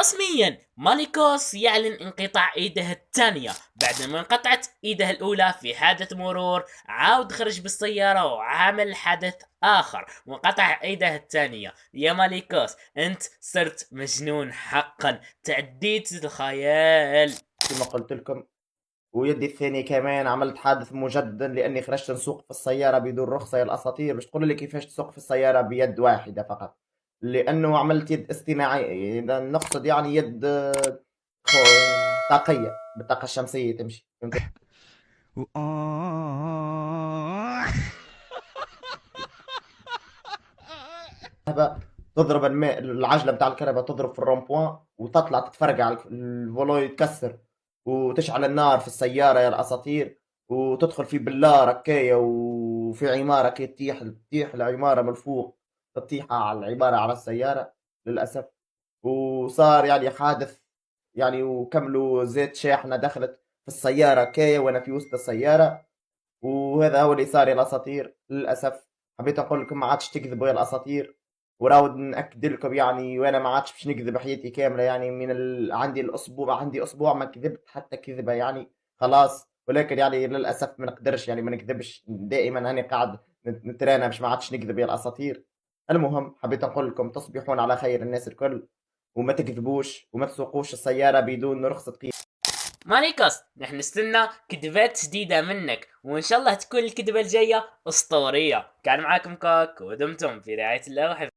رسميا ماليكوس يعلن انقطاع ايده الثانية بعد ما انقطعت ايده الاولى في حادث مرور. عاود خرج بالسيارة وعمل حدث اخر وانقطع ايده الثانية. يا ماليكوس انت صرت مجنون حقا، تعديت الخيال. كما قلت لكم. ويدي الثاني كمان عملت حادث مجددا لاني خرجت نسوق في السياره بدون رخصه. يا الاساطير باش تقول لي كيفاش تسوق في السياره بيد واحده فقط؟ لانه عملت يد اصطناعيه، إذا نقصد يعني يد طاقيه بالطاقه الشمسيه تمشي، فهمت؟ تضرب الماء، العجله بتاع الكهرباء تضرب في الرومبوان وتطلع تتفرقع، الفولو يتكسر وتشعل النار في السياره يا الاساطير، وتدخل في بلار هكايا وفي عماره كي تطيح العماره من الفوق، تطيح على العماره على السياره للاسف. وصار يعني حادث يعني، وكملوا زيت شاحنه دخلت في السياره هكايا وانا في وسط السياره. وهذا هو اللي صار يا الاساطير للاسف. حبيت نقول لكم ما عادش تكذبوا يا الاساطير، وراود ناكد لكم يعني، وانا ما عادش باش نكذب حياتي كامله يعني. عندي اسبوع ما كذبت حتى كذبه يعني، خلاص. ولكن يعني للاسف ما نقدرش يعني ما نكذبش دائما، هاني قاعد نترانا باش ما عادش نكذب يا الاساطير. المهم حبيت نقول لكم تصبحون على خير الناس الكل، وما تكذبوش وما تسوقوش السياره بدون رخصه قيادة. ماليكوس نحن نستنى كذبات جديدة منك، وإن شاء الله تكون الكذبة الجاية أسطورية. كان معاكم كوك ودمتم في رعاية الله وحفظه.